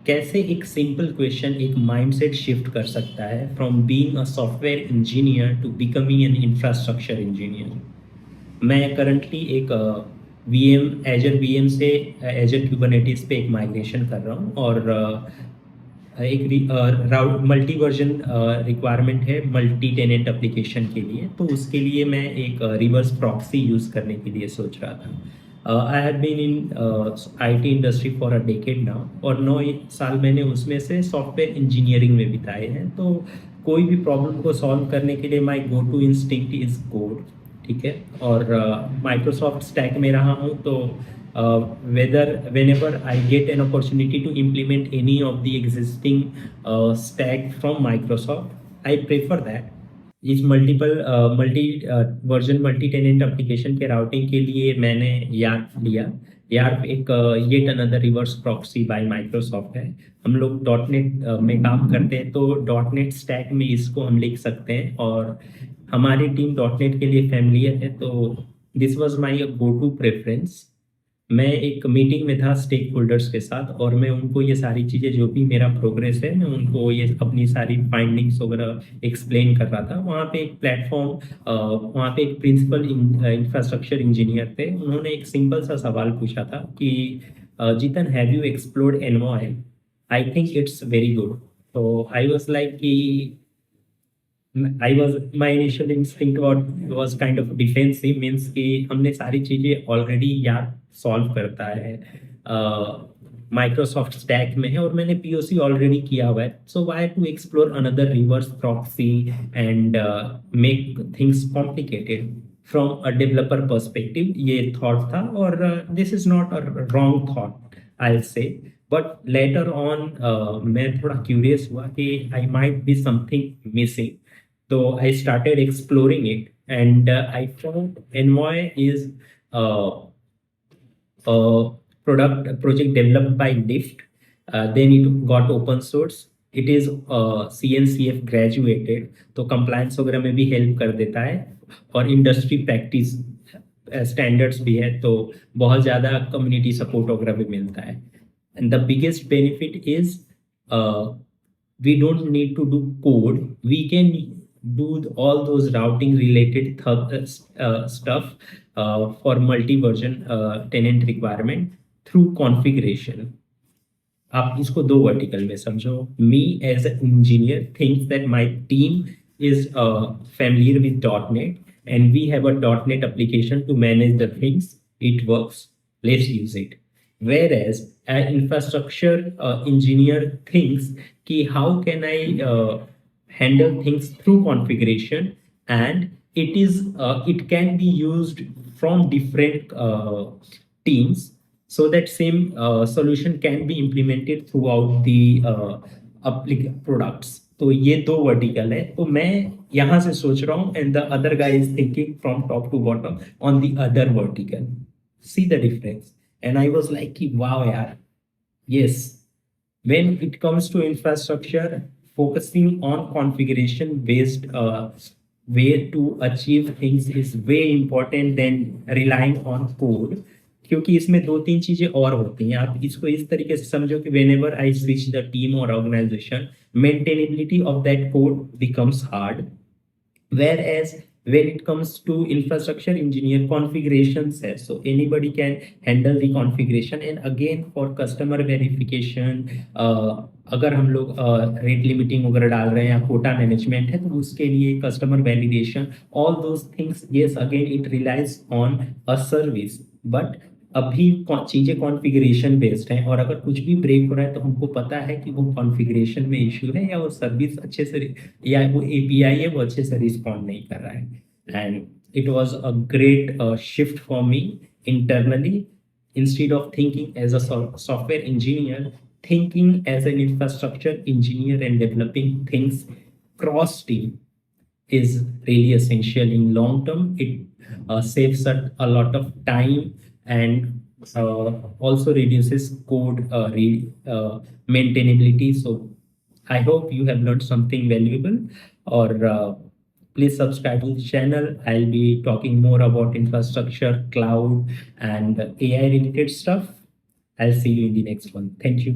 कैसे एक simple question एक माइंडसेट शिफ्ट कर सकता है from being a software engineer to becoming an infrastructure engineer. मैं करंटली एक वीएम एजर वीएम से एजर क्यूबरनेटिस पे एक माइग्रेशन कर रहा हूँ और एक राउट मल्टी वर्जन रिक्वायरमेंट है मल्टी टेनेंट एप्लीकेशन के लिए, तो उसके लिए मैं एक रिवर्स प्रॉक्सी यूज़ करने के लिए सोच रहा था। I have been in IT industry for a decade now, और 9 साल मैंने उसमें से सॉफ्टवेयर इंजीनियरिंग में बिताए हैं। तो कोई भी प्रॉब्लम को सॉल्व करने के लिए my go to instinct is code. ठीक है, और माइक्रोसॉफ्ट स्टैक में रहा हूँ, तो whether whenever I get an opportunity to implement any of the existing stack from Microsoft, I prefer that। इस multi version multi tenant application के routing के लिए मैंने यार्प लिया। यार्प एक yet another reverse proxy by Microsoft है। हम लोग डॉट नेट में काम करते हैं, तो डॉट नेट स्टैक में इसको हम लिख सकते हैं, और हमारी टीम डॉट नेट के लिए फैमिलियर है, तो this was my go to preference. मैं एक मीटिंग में था स्टेक होल्डर्स के साथ, और मैं उनको ये सारी चीज़ें, जो भी मेरा प्रोग्रेस है, मैं उनको ये अपनी सारी फाइंडिंग्स वगैरह एक्सप्लेन कर रहा था। वहाँ पे एक प्लेटफॉर्म, वहाँ पे एक प्रिंसिपल इंफ्रास्ट्रक्चर इंजीनियर थे। उन्होंने एक सिंपल सा सवाल पूछा था कि Jitan, have you explored envoy? I think it's very good. तो आई वॉज लाइक कि my initial instinct was kind of defensive, means कि हमने सारी चीज़ें ऑलरेडी यार सॉल्व करता है, माइक्रोसॉफ्ट स्टैक में है, और मैंने पीओसी ऑलरेडी किया हुआ है। So why to explore another reverse proxy and make things complicated from a developer perspective, ये थॉट था। और this is not a wrong thought, I say, but later on मैं थोड़ा क्यूरियस हुआ कि I might be something missing. So I started exploring it, and I found Envoy is uh, a project developed by Lyft. Then it got open source. It is CNCF graduated, तो compliance वगैरह में भी help कर देता है, और industry practice standards भी है, तो बहुत ज़्यादा community support वगैरह भी मिलता है। And the biggest benefit is we don't need to do code. We can do all those routing related stuff for multi-version tenant requirement through configuration. आप इसको दो वर्टिकल में समझो। Me as a engineer thinks that my team is familiar with .NET, and we have a .NET application to manage the things. It works. Let's use it. Whereas an infrastructure engineer thinks कि how can I handle things through configuration, and it can be used from different teams, so that same solution can be implemented throughout the products। तो ये दो vertical है, तो मैं यहाँ से सोच रहा हूँ, and the other guy is thinking from top to bottom on the other vertical. See the difference, and I was like कि वाओ यार, yes, when it comes to infrastructure, focusing on configuration based way to achieve things is way important than relying on code। क्योंकि इसमें दो तीन चीजें और होती हैं। आप इसको इस तरीके से समझो कि whenever I switch the team or organization, maintainability of that code becomes hard। Whereas when it comes to infrastructure engineer, configurations है, so anybody can handle the configuration। and again for customer verification, अगर हम लोग rate limiting वगैरह डाल रहे हैं या Kota management है, तो उसके लिए customer validation, all those things, yes, again it relies on a service. But अभी चीज़ें कॉन्फ़िगरेशन बेस्ड हैं, और अगर कुछ भी ब्रेक हो रहा है तो हमको पता है कि वो कॉन्फ़िगरेशन में इश्यू है, या वो सर्विस अच्छे से, या वो एपीआई है वो अच्छे से रिस्पॉन्ड नहीं कर रहा है। And it was a great shift for me internally। Instead of thinking as a software engineer, thinking as an infrastructure engineer and developing things cross team is really essential in long term। It saves a lot of time, and also reduces code maintainability। So I hope you have learned something valuable, or please subscribe to the channel. I'll be talking more about infrastructure, cloud, and AI related stuff. I'll see you in the next one. Thank you.